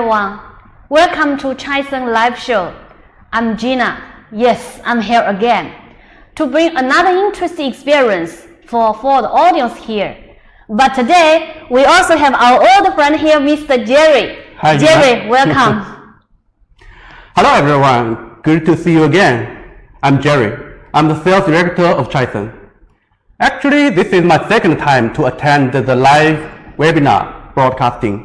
everyone. Welcome to Chaisen Live Show. I'm Gina. Yes, I'm here again to bring another interesting experience for the audience here. But today, we also have our old friend here, Mr. Jerry. Hi, Jerry, Gina. welcome. Hello, everyone. Good to see you again. I'm Jerry. I'm the sales director of Chaisen. Actually, this is my second time to attend the live webinar broadcasting.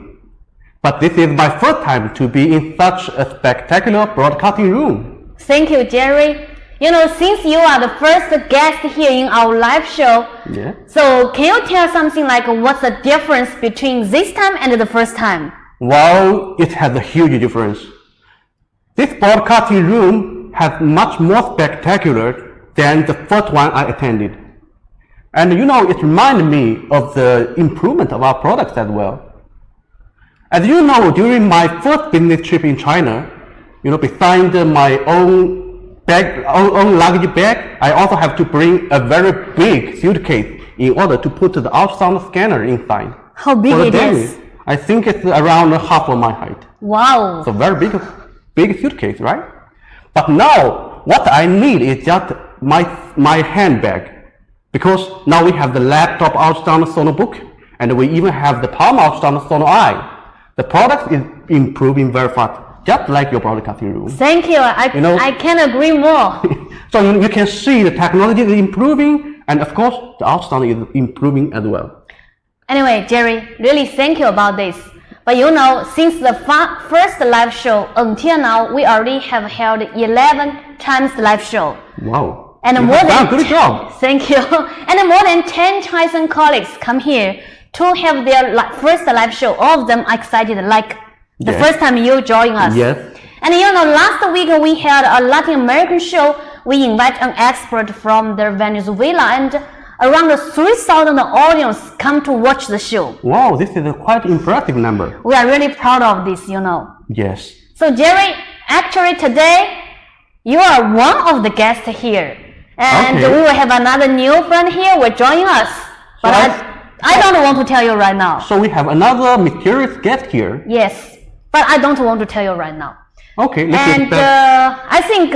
But this is my first time to be in such a spectacular broadcasting room. Thank you, Jerry. Since you are the first guest here in our live show, so can you tell something like what's the difference between this time and the first time? Well, it has a huge difference. This broadcasting room has much more spectacular than the first one I attended. And it reminded me of the improvement of our products as well. As you know, during my first business trip in China, besides my own luggage bag, I also have to bring a very big suitcase in order to put the ultrasound scanner inside. How big it is? I think it's around half of my height. Wow. So very big suitcase, right? But now, what I need is just my handbag. Because now we have the laptop ultrasound sonobook, and we even have the palm ultrasound sono eye. The product is improving very fast, just like your broadcasting room. Thank you. I can't agree more. So you can see the technology is improving, and of course, the ultrasound is improving as well. Anyway, Jerry, really thank you about this. But since the first live show until now, we already have held 11 times the live show. Wow. And good job. Thank you. And more than 10 Chaisen colleagues come here to have their first live show. All of them are excited, like the first time you joined us. Yes. And last week we had a Latin American show. We invite an expert from Venezuela, and around 3,000 audience come to watch the show. Wow, this is a quite impressive number. We are really proud of this, Yes. So Jerry, actually today, you are one of the guests here. And we will have another new friend here will join us. But I don't want to tell you right now. So we have another mysterious guest here. Yes, but I don't want to tell you right now. Okay, I think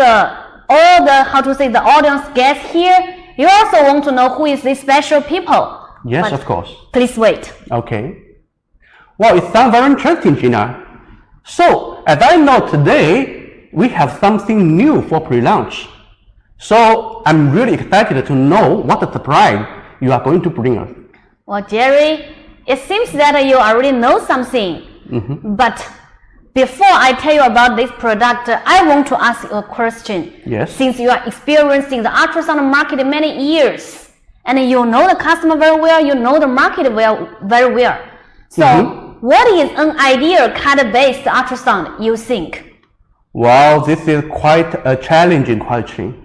all the audience guests here, you also want to know who is these special people. Yes, but of course. Please wait. Okay. Well, it sounds very interesting, Gina. So, as I know today, we have something new for pre-launch. So, I'm really excited to know what the surprise you are going to bring us. Well, Jerry, it seems that you already know something. But before I tell you about this product, I want to ask you a question. Yes. Since you are experiencing the ultrasound market many years, and you know the customer very well, you know the market very well. So, what is an ideal CAD-based ultrasound, you think? Well, this is quite a challenging question.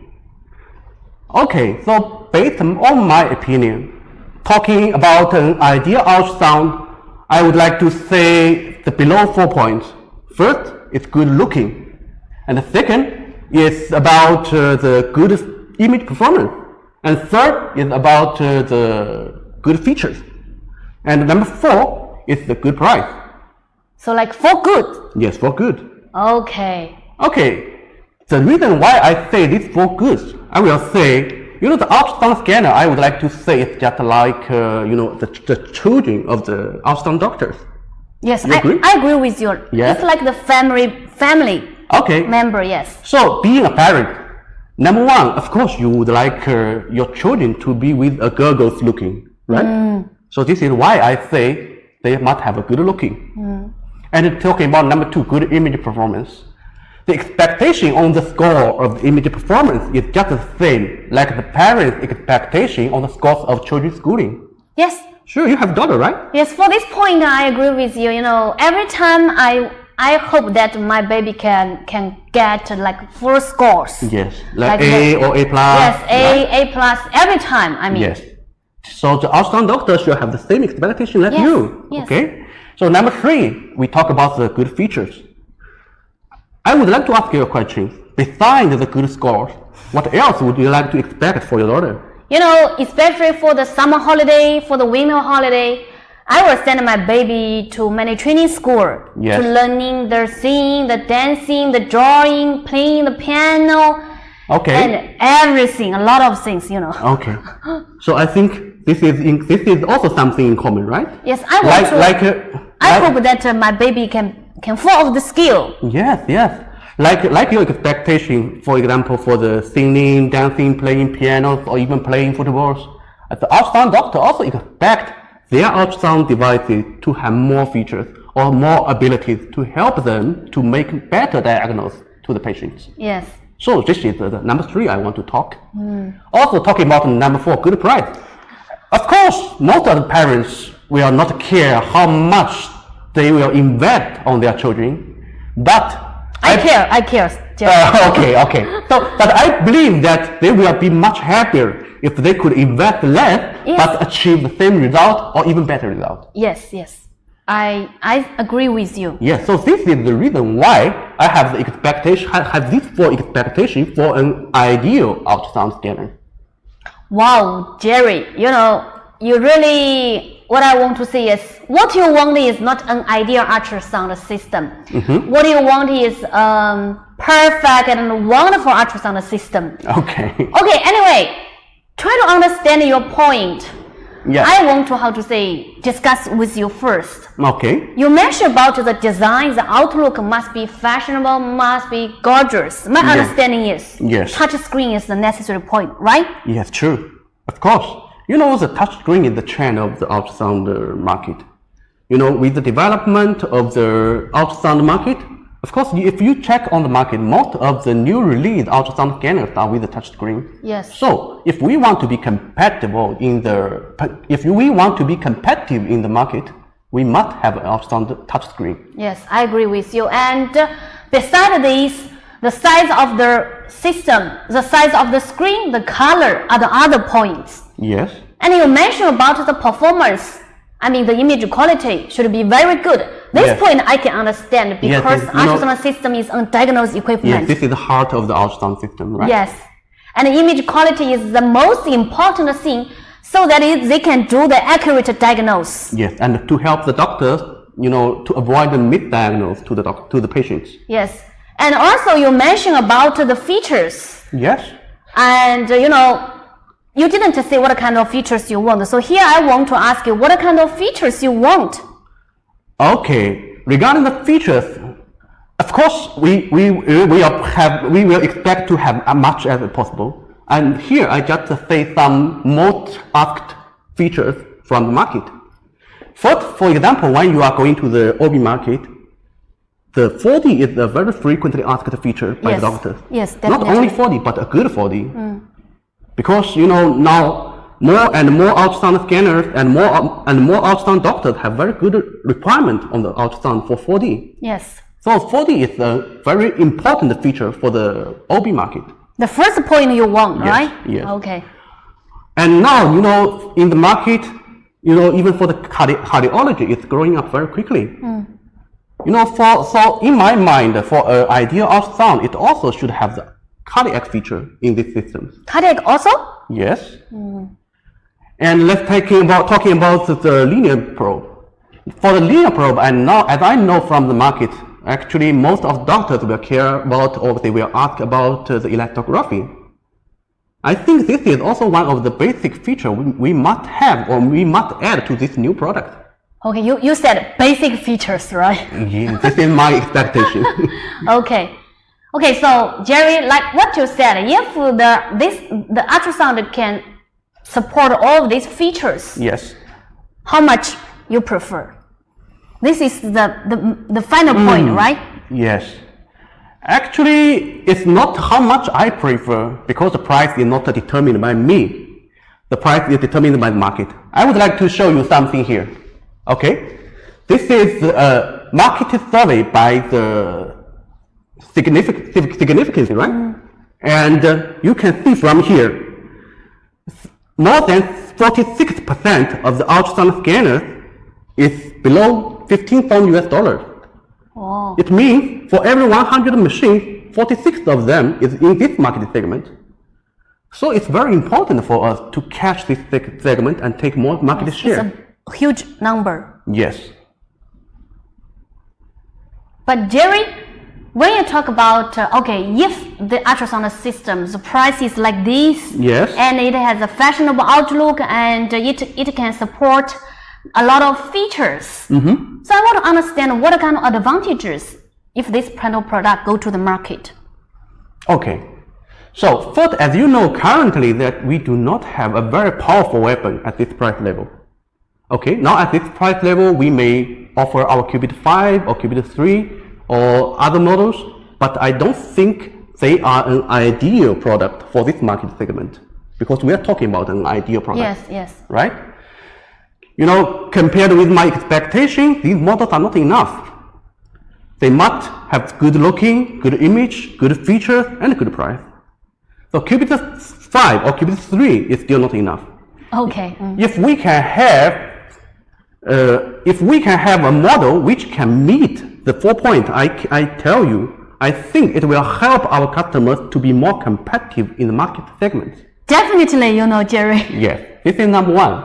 Okay, so based on my opinion, talking about an ideal ultrasound, I would like to say the below 4 points. First, it's good looking. And the second is about the good image performance. And third is about the good features. And number 4 is the good price. So like for good? Yes, for good. Okay. Okay. The reason why I say this for good, I will say, the ultrasound scanner, I would like to say it's just like, the children of the ultrasound doctors. Yes, I agree with you. Yes. It's like the family member, yes. So, being a parent, number one, of course, you would like your children to be with a girls looking, right? So, this is why I say they must have a good looking. And talking about number 2, good image performance. The expectation on the score of the image performance is just the same like the parents' expectation on the scores of children's schooling. Yes. Sure, you have a daughter, right? Yes, for this point, I agree with you. Every time I hope that my baby can get like full scores. Yes, like A or A plus. Yes, A plus every time. I mean. Yes. So the ultrasound doctor should have the same expectation like you. Yes. Okay. So number 3, we talk about the good features. I would like to ask you a question. Besides the good scores, what else would you like to expect for your daughter? Especially for the summer holiday, for the winter holiday, I will send my baby to many training school Yes. to learning the singing, the dancing, the drawing, playing the piano, Okay. and everything, a lot of things, Okay. So I think this is also something in common, right? Yes, I want to. I hope that my baby can full of the skill. Yes, yes. Like your expectation, for example, for the singing, dancing, playing piano, or even playing football. The ultrasound doctor also expect their ultrasound devices to have more features or more abilities to help them to make better diagnosis to the patients. Yes. So this is the number 3 I want to talk. Also talking about number 4, good price. Of course, most of the parents will not care how much they will invest on their children, but I care. Okay. So, but I believe that they will be much happier if they could invest less, Yes. but achieve the same result or even better result. Yes. I agree with you. Yes, so this is the reason why I have the expectation, have this for expectation for an ideal ultrasound scanner. Wow, Jerry, you really, what I want to say is, what you want is not an ideal ultrasound system. What you want is perfect and wonderful ultrasound system. Okay. Okay, anyway, try to understand your point. Yes. I want to discuss with you first. Okay. You mentioned about the design, the outlook must be fashionable, must be gorgeous. My understanding is touch screen is the necessary point, right? Yes, true. Of course. The touch screen is the trend of the ultrasound market. With the development of the ultrasound market, of course, if you check on the market, most of the new release ultrasound scanners are with the touch screen. Yes. So if we want to be competitive in the market, we must have an ultrasound touch screen. Yes, I agree with you. And beside this, the size of the system, the size of the screen, the color are the other points. Yes. And you mentioned about the performance. The image quality should be very good. This point I can understand because ultrasound system is undiagnosed equipment. Yes, this is the heart of the ultrasound system, right? Yes. And image quality is the most important thing so that they can do the accurate diagnosis. Yes, and to help the doctors, to avoid the misdiagnosis to the patients. Yes. And also you mentioned about the features. Yes. And you didn't say what kind of features you want. So here I want to ask you what kind of features you want. Okay. Regarding the features, of course we will expect to have as much as possible. And here I just say some most asked features from the market. First, for example, when you are going to the OB market, the 4D is a very frequently asked feature by the doctors. Yes, definitely. Not only 4D, but a good 4D. Because now more and more ultrasound scanners and more ultrasound doctors have very good requirement on the ultrasound for 4D. Yes. So 4D is a very important feature for the OB market. The first point you want, right? Yes. Okay. And now, in the market, even for the cardiology, it's growing up very quickly. So in my mind, for an ideal ultrasound, it also should have the cardiac feature in this system. Cardiac also? Yes. And let's talking about the linear probe. For the linear probe, as I know from the market, actually most of doctors will care about or they will ask about the elastography. I think this is also one of the basic features we must have or we must add to this new product. Okay, you said basic features, right? Yeah, this is my expectation. Okay, so Jerry, like what you said, if the ultrasound can support all of these features, yes. How much you prefer? This is the final point, right? Yes. Actually, it's not how much I prefer because the price is not determined by me. The price is determined by the market. I would like to show you something here. Okay, this is a market survey by the significance, right? And you can see from here, more than 46% of the ultrasound scanners is below $15,000. Oh. It means for every 100 machines, 46 of them is in this market segment. So it's very important for us to catch this segment and take more market share. huge number. Yes. But Jerry, when you talk about, if the ultrasonic system, the price is like this, Yes. and it has a fashionable outlook, and it can support a lot of features. So I want to understand what kind of advantages if this panel product go to the market. Okay. So first, as you know, currently that we do not have a very powerful weapon at this price level. Okay, now at this price level, we may offer our CBit 5 or CBit 3 or other models, but I don't think they are an ideal product for this market segment, because we are talking about an ideal product. Yes. Right? You know, compared with my expectation, these models are not enough. They must have good looking, good image, good features, and good price. So CBit 5 or CBit 3 is still not enough. Okay. If we can have a model which can meet the 4 points I tell you, I think it will help our customers to be more competitive in the market segment. Definitely, Jerry. Yes, this is number one.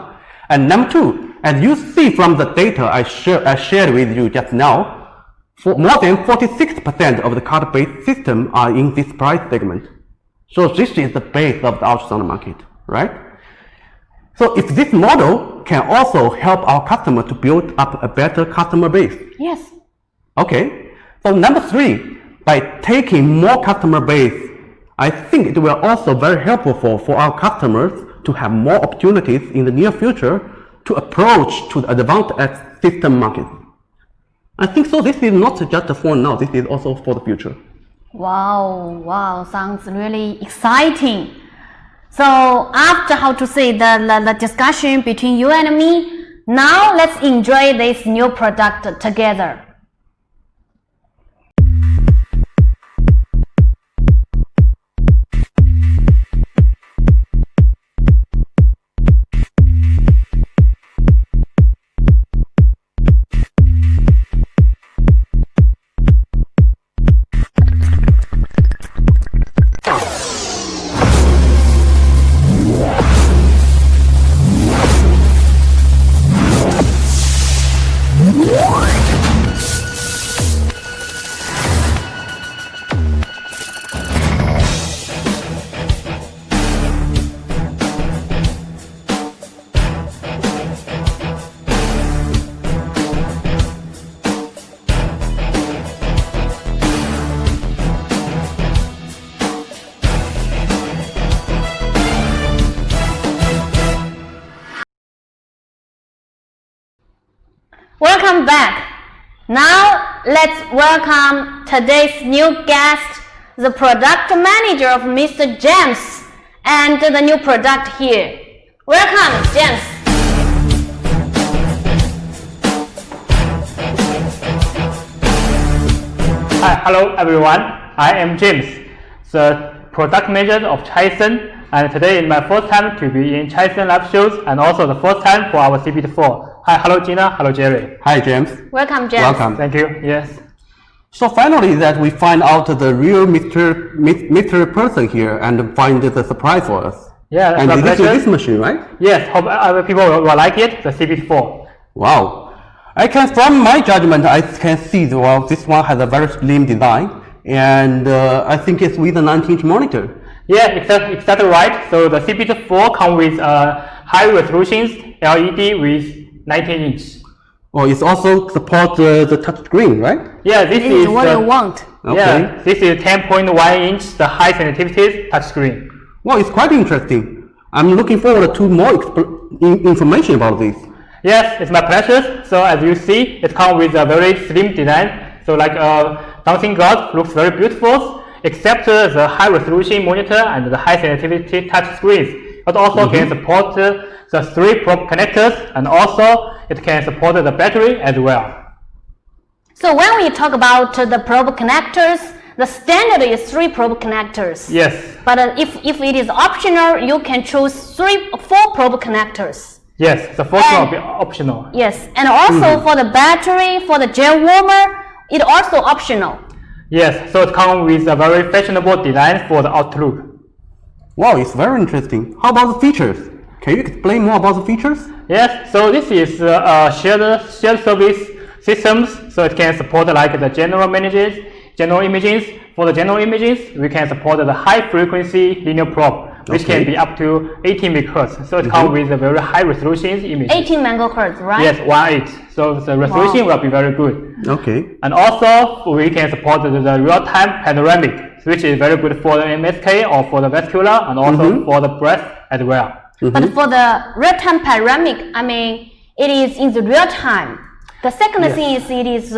And number two, as you see from the data I shared with you just now, more than 46% of the card-based systems are in this price segment. So this is the base of the ultrasound market, right? So if this model can also help our customer to build up a better customer base. Yes. Okay. So number three, by taking more customer base, I think it will also very helpful for our customers to have more opportunities in the near future to approach to the advanced system market. I think so. This is not just for now. This is also for the future. Wow, sounds really exciting. So after the discussion between you and me, now let's enjoy this new product together. Welcome back. Now let's welcome today's new guest, the product manager of Mr. James, and the new product here. Welcome, James. Hi, hello everyone. I am James, the product manager of Chison, and today is my first time to be in Chison Lab shows and also the first time for our CBit 4. Hi, hello Gina, hello Jerry. Hi James. Welcome, James. Welcome. Thank you. Yes. So finally that we find out the real mystery person here and find the surprise for us. Yeah, that's and my this is pleasure. this machine, right? Yes, hope other people will like it, the CBit 4. Wow. From my judgment, I can see this one has a very slim design, and I think it's with a 19-inch monitor. Yeah, exactly right. So the CBit 4 comes with high resolution LED with 19-inch. Oh, it also supports the touch screen, right? Yeah, This is what you want. Okay. Yeah, this is 10.1 inch, the high sensitivity touchscreen. Well, it's quite interesting. I'm looking forward to more information about this. Yes, it's my pleasure. So as you see, it comes with a very slim design. So like dancing guard looks very beautiful, except the high resolution monitor and the high sensitivity touch screens. It also can support the 3 probe connectors, and also it can support the battery as well. So when we talk about the probe connectors, the standard is 3 probe connectors. Yes. But if it is optional, you can choose 4 probe connectors. Yes, the first one will be optional. Yes, and also for the battery, for the gel warmer, it also optional. Yes, so it comes with a very fashionable design for the outlook. Wow, it's very interesting. How about the features? Can you explain more about the features? Yes, so this is shared service systems, so it can support like the general images. For the general images, we can support the high frequency linear probe, which can be up to 18 megahertz. So it comes with a very high resolution image. 18 megahertz, right? Yes, 1.8. So the resolution will be very good. Okay. And also we can support the real-time panoramic, which is very good for the MSK or for the vascular and also for the breast as well. But for the real-time panoramic, I mean, it is in the real time. The second thing is it is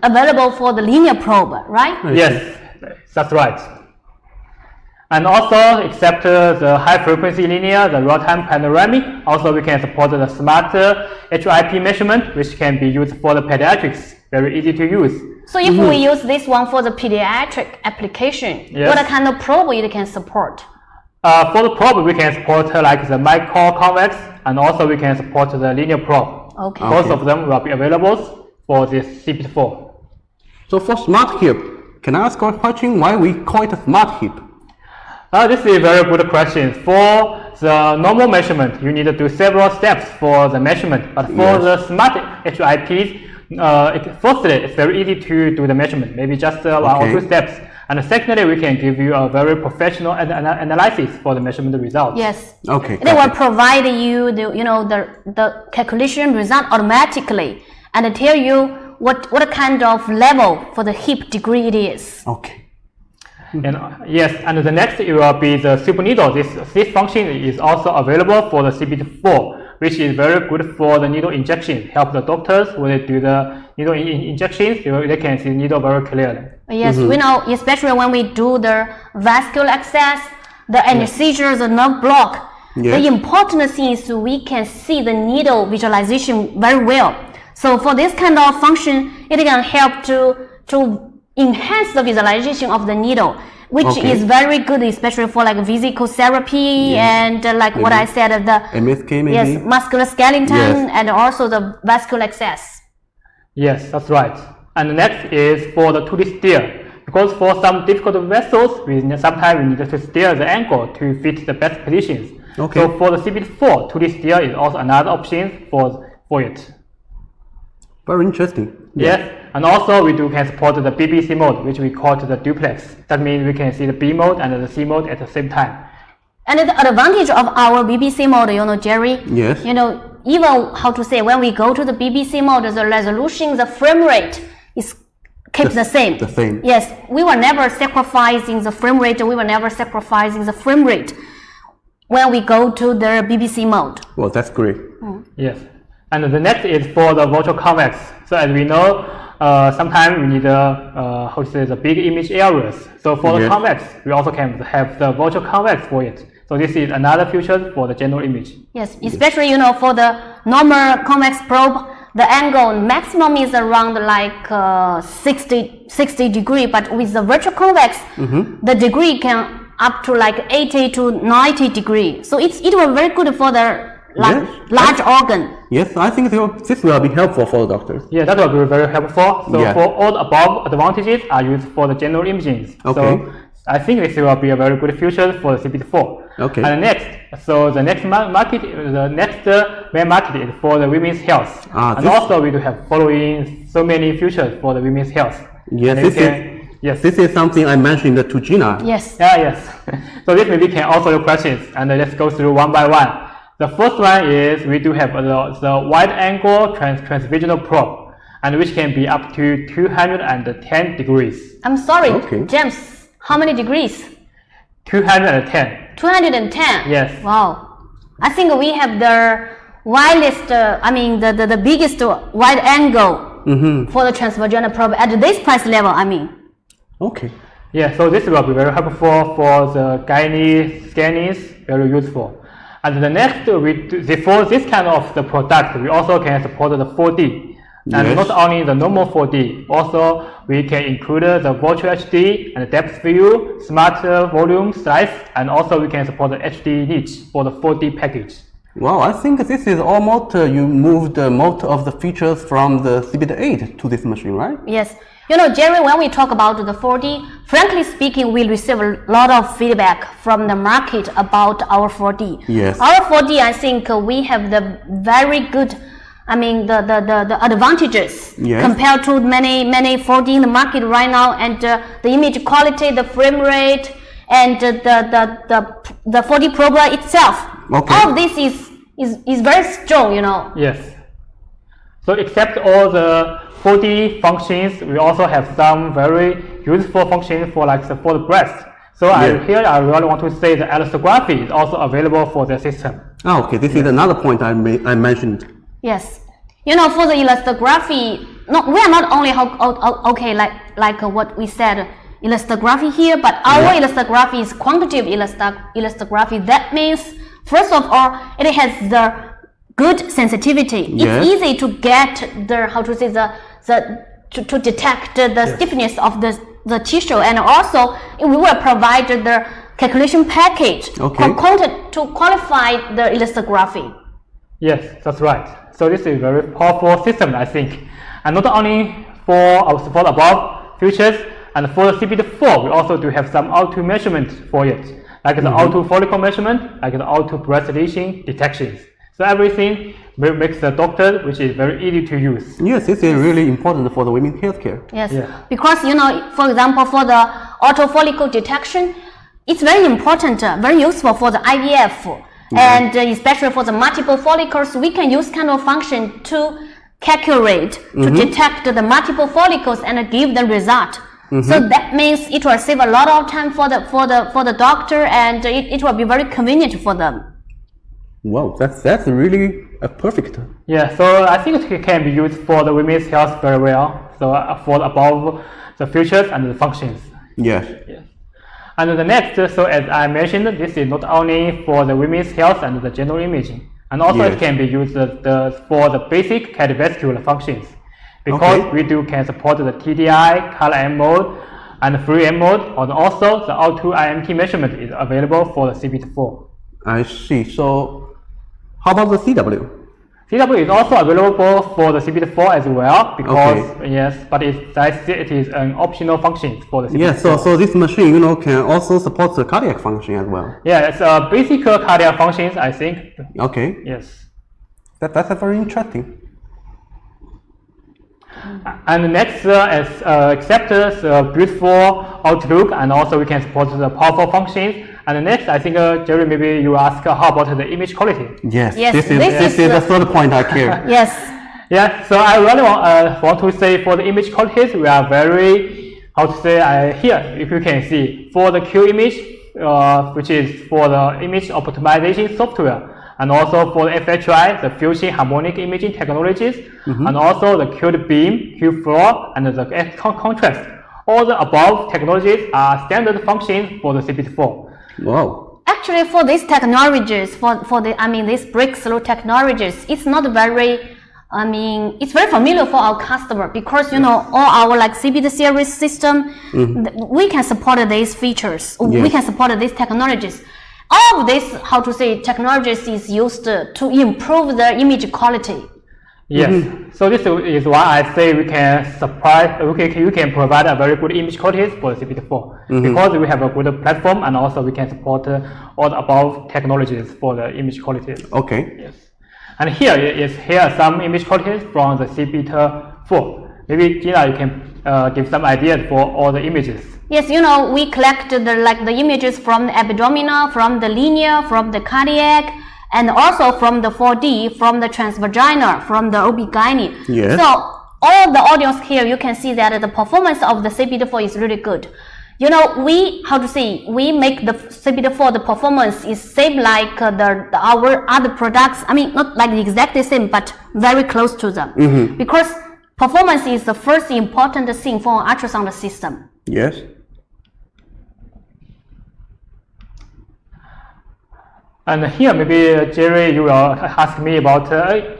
available for the linear probe, right? Yes, that's right. And also, except the high frequency linear, the real-time panoramic, also we can support the smart HIP measurement, which can be used for the pediatrics. Very easy to use. So if we use this one for the pediatric application, what kind of probe it can support? For the probe, we can support like the micro-convex, and also we can support the linear probe. Okay. Both of them will be available for this CBit 4. So for smart hip, can I ask a question why we call it a smart hip? This is a very good question. For the normal measurement, you need to do several steps for the measurement. But for the smart HIPs, firstly, it's very easy to do the measurement, maybe just 1 or 2 steps. And secondly, we can give you a very professional analysis for the measurement result. Yes. Okay. They will provide you the calculation result automatically and tell you what kind of level for the hip degree it is. Okay. And yes, and the next it will be the super needle. This function is also available for the CBit 4, which is very good for the needle injection. Help the doctors when they do the needle injections, they can see the needle very clearly. Yes, we know, especially when we do the vascular access, the anesthesia, the nerve block. The important thing is we can see the needle visualization very well. So for this kind of function, it can help to enhance the visualization of the needle, which is very good, especially for like physical therapy and like what I said, the MSK maybe? Yes, muscular skeleton and also the vascular access. Yes, that's right. And the next is for the 2D steer. Because for some difficult vessels, sometimes we need to steer the angle to fit the best positions. Okay. So for the CBit 4, 2D steer is also another option for it. Very interesting. Yes, and also we can support the BBC mode, which we call the duplex. That means we can see the B mode and the C mode at the same time. And the advantage of our BBC mode, Jerry, even how to say, when we go to the BBC mode, the resolution, the frame rate keeps the same. The same. Yes, we were never sacrificing the frame rate. We were never sacrificing the frame rate when we go to the BBC mode. Well, that's great. Yes. And the next is for the virtual convex. So as we know, sometimes we need the big image areas. So for the convex, we also can have the virtual convex for it. So this is another feature for the general image. Yes, especially for the normal convex probe, the angle maximum is around like 60 degree, but with the virtual convex, the degree can up to like 80 to 90 degree. So it was very good for the large organ. Yes, I think this will be helpful for the doctors. Yeah, that will be very helpful. So for all the above advantages are used for the general imaging. So I think this will be a very good future for the CBit 4. Okay. And the next market, the next main market is for the women's health. And also we do have following so many features for the women's health. Yes, this is something I mentioned to Gina. Yes. Yes. So this maybe can answer your questions, and let's go through one by one. The first one is we do have the wide-angle transvaginal probe, and which can be up to 210 degrees. I'm sorry, James, how many degrees? 210. 210? Yes. Wow. I think we have the widest, the biggest wide angle for the transvaginal probe at this price level, Okay. Yeah, so this will be very helpful for the gynae scannings, very useful. And the next, for this kind of the product, we also can support the 4D. And not only the normal 4D, also we can include the virtual HD and depth view, smart volume slice, and also we can support the HD niche for the 4D package. Wow, I think this is almost, you moved most of the features from the CBit 8 to this machine, right? Yes. You know, Jerry, when we talk about the 4D, frankly speaking, we receive a lot of feedback from the market about our 4D. Yes. Our 4D, I think we have the very good, I mean, the advantages Yes. compared to many 4D in the market right now, and the image quality, the frame rate, and the 4D program itself. Okay. All of this is very strong, you know. Yes. So except all the 4D functions, we also have some very useful functions for for the breast. So Yeah. I really want to say the elastography is also available for the system. Oh, okay. This is another point I mentioned. Yes, you know, for the elastography, no, we are not only okay like what we said elastography here, but our elastography is quantitative elastography. That means, first of all, it has the good sensitivity. Yes. It's easy to get the to detect the stiffness of the tissue, and also we will provide the calculation package to qualify the elastography. Yes, that's right. So this is a very powerful system, I think. And not only for the above features, and for the CBit4, we also do have some auto measurement for it, like the auto follicle measurement, like the auto breast lesion detections. So everything makes the doctor, which is very easy to use. Yes, this is really important for the women's healthcare. Yes, Yeah. because you know, for example, for the auto follicle detection, it's very important, very useful for the IVF, and especially for the multiple follicles. We can use kind of function to calculate, to detect the multiple follicles and give the result. So that means it will save a lot of time for the doctor, and it will be very convenient for them. Wow, that's really perfect. Yeah, so I think it can be used for the women's health very well. So for above the features and the functions. Yes. Yes. And the next, so as I mentioned, this is not only for the women's health and the general imaging, and also Yes. it can be used for the basic cardiovascular functions, because we can support the TDI, color M mode, and free M mode, and also the auto IMT measurement is available for the CBit4. I see. So, how about the CW? CW is also available for the CBit4 as well, because yes, but it is an optional function for the CBit4. Yes. So this machine, you know, can also support the cardiac function as well. Yeah, it's a basic cardiac functions, I think. Okay. Yes. That's very interesting. And next is accept beautiful outlook, and also we can support the powerful functions. And next, I think Jerry, maybe you ask how about the image quality? Yes. Yes, This this is is the third point I care. Yes. Yeah, so I really want to say for the image qualities, we are very, how to say, here, if you can see, for the Q image, which is for the image optimization software, and also for the FHI, the Fusion Harmonic Imaging Technologies, and also the Qt Beam, Q4, and the contrast. All the above technologies are standard functions for the CBit4. Wow. Actually, for these technologies, these breakthrough technologies, it's not very, it's very familiar for our customer, because, you know, all our like CBit series system, we can support these features, we can support these technologies. All of this, how to say, technologies is used to improve the image quality. Yes, so this is why I say we can provide a very good image quality for the CBit4, because we have a good platform, and also we can support all the above technologies for the image quality. Okay. Yes, and here are some image qualities from the CBit4. Maybe Gina, you can give some ideas for all the images. Yes, you know, we collect the images from the abdominal, from the linear, from the cardiac, and also from the 4D, from the transvaginal, from the OB-GYN. Yes. So all the audience here, you can see that the performance of the CBit4 is really good. You know, we make the CBit4, the performance is same like our other products. I mean, not like exactly same, but very close to them. Because performance is the first important thing for an ultrasound system. Yes. And here, maybe Jerry, you will ask me about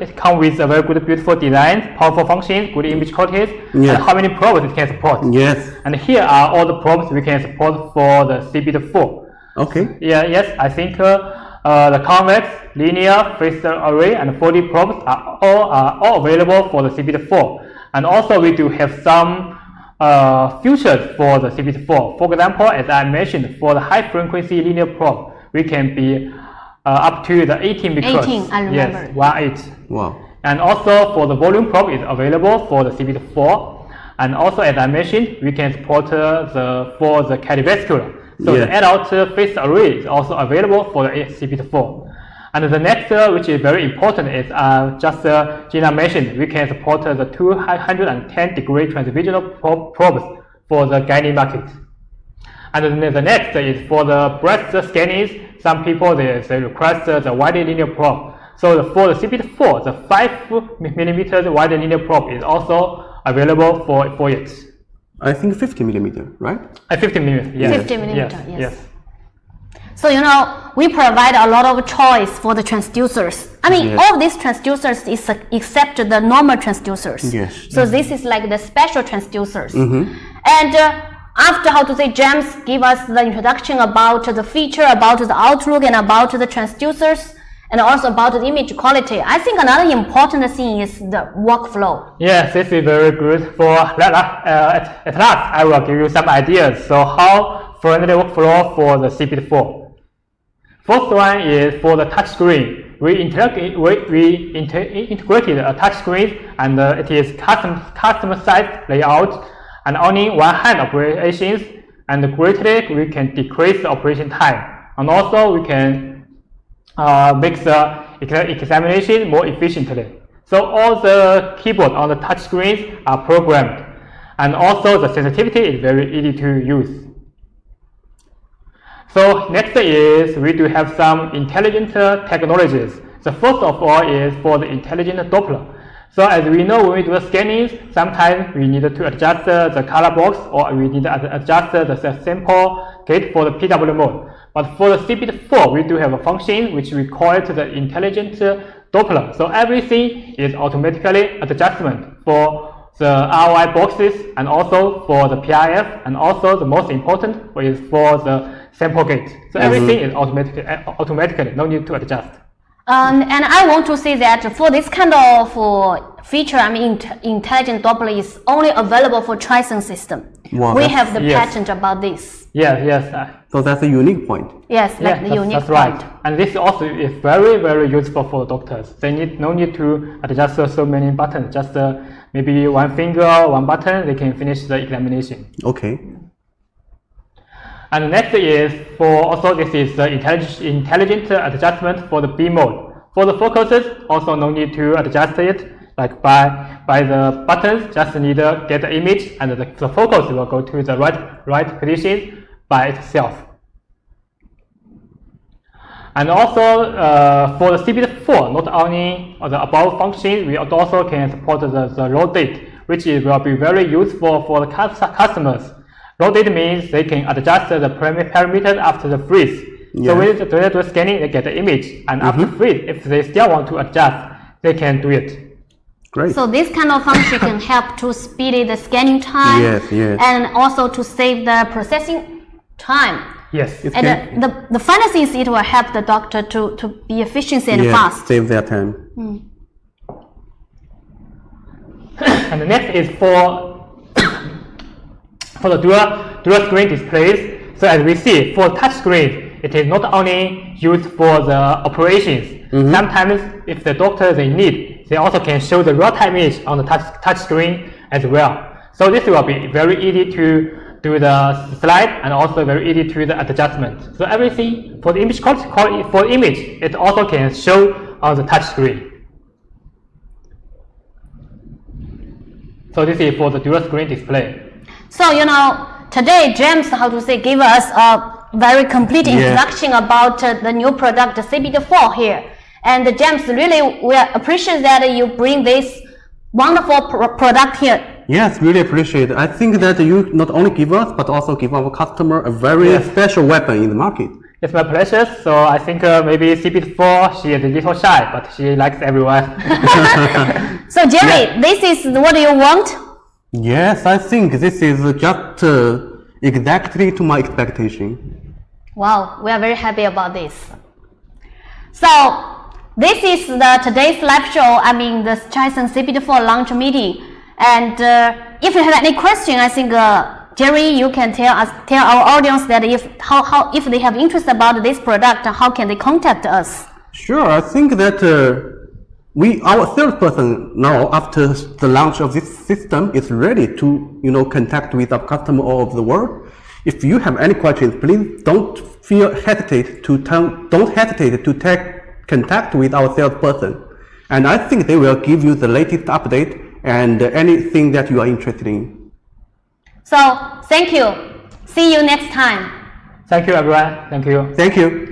it comes with a very good, beautiful design, powerful functions, good image qualities, and how many probes it can support. Yes. And here are all the probes we can support for the CBit4. Okay. Yeah, yes, I think the convex, linear, phased array, and 4D probes are all available for the CBit4. And also we do have some features for the CBit 4. For example, as I mentioned, for the high frequency linear probe, we can be up to the 18 microns. 18, I remember. Yes, 1/8. Wow. And also for the volume probe is available for the CBit 4. And also, as I mentioned, we can support for the cardiovascular. So Yeah. the adult phase array is also available for the CBit 4. And the next, which is very important, is just Gina mentioned, we can support the 210-degree transvaginal probes for the gynae market. And then the next is for the breast scannings. Some people they request the wide linear probe. So for the CBit 4, the 5mm wide linear probe is also available for it. I think 50 millimeter, right? 50mm, yes. 50 millimeter, yes. So, we provide a lot of choice for the transducers. I mean, Yes. all these transducers is except the normal transducers. Yes. So this is like the special transducers. And after, James give us the introduction about the feature, about the outlook, and about the transducers, and also about the image quality. I think another important thing is the workflow. Yes, this is very good. For at last, I will give you some ideas. So how friendly workflow for the CBit 4. First one is for the touchscreen. We integrated a touchscreen, and it is custom site layout, and only one hand operations, and greatly we can decrease the operation time, and also we can make the examination more efficiently. So all the keyboard on the touchscreens are programmed, and also the sensitivity is very easy to use. So next is we do have some intelligent technologies. The first of all is for the intelligent Doppler. So as we know, when we do the scanning, sometimes we need to adjust the color box, or we need to adjust the sample gate for the PW mode. But for the CBit 4, we do have a function which we call it the intelligent Doppler. So everything is automatically adjustment for the ROI boxes, and also for the PIF, and also the most important is for the sample gate. So everything is automatically, no need to adjust. And I want to say that for this kind of feature, I mean, intelligent Doppler is only available for Triton system. Wow, we have the yes. patent about this. Yes. So that's a unique point. Yes, like the unique that's point. right. And this also is very, very useful for doctors. They no need to adjust so many buttons. Just maybe one finger, one button, they can finish the examination. Okay. And next is this is the intelligent adjustment for the B mode. For the focuses, also no need to adjust it like by the buttons. Just need to get the image, and the focus will go to the right position by itself. And also for the CBit 4, not only the above function, we also can support the rotate, which will be very useful for the customers. Rotate means they can adjust the parameters after the freeze. Yeah. So when they do scanning, they get the image, and after freeze, if they still want to adjust, they can do it. Great. So this kind of function can help to speed the scanning time, Yes. and also to save the processing time. Yes. And the final thing is it will help the doctor to be efficient and fast. Save their time. And the next is for the dual screen displays. So as we see, for touch screen, it is not only used for the operations. Sometimes if the doctor they need, they also can show the real-time image on the touch screen as well. So this will be very easy to do the slide, and also very easy to do the adjustment. So everything for the image quality, for image, it also can show on the touch screen. So this is for the dual screen display. So today James, give us a very complete introduction about the new product, the CBit 4 here. And James, really, we appreciate that you bring this wonderful product here. Yes, really appreciate it. I think that you not only give us, but also give our customer a very special weapon in the market. It's my pleasure. So I think maybe CBit 4, she is a little shy, but she likes everyone. So Jerry, this is what you want? Yes, I think this is just exactly to my expectation. Wow, we are very happy about this. So this is today's live show. I mean, the Triton CBit 4 launch meeting. And if you have any question, I think Jerry, you can tell our audience that if they have interest about this product, how can they contact us? Sure, I think that our salesperson now, after the launch of this system, is ready to contact with our customer all over the world. If you have any questions, please don't hesitate to take contact with our salesperson, and I think they will give you the latest update and anything that you are interested in. So thank you. See you next time. Thank you, everyone. Thank you. Thank you.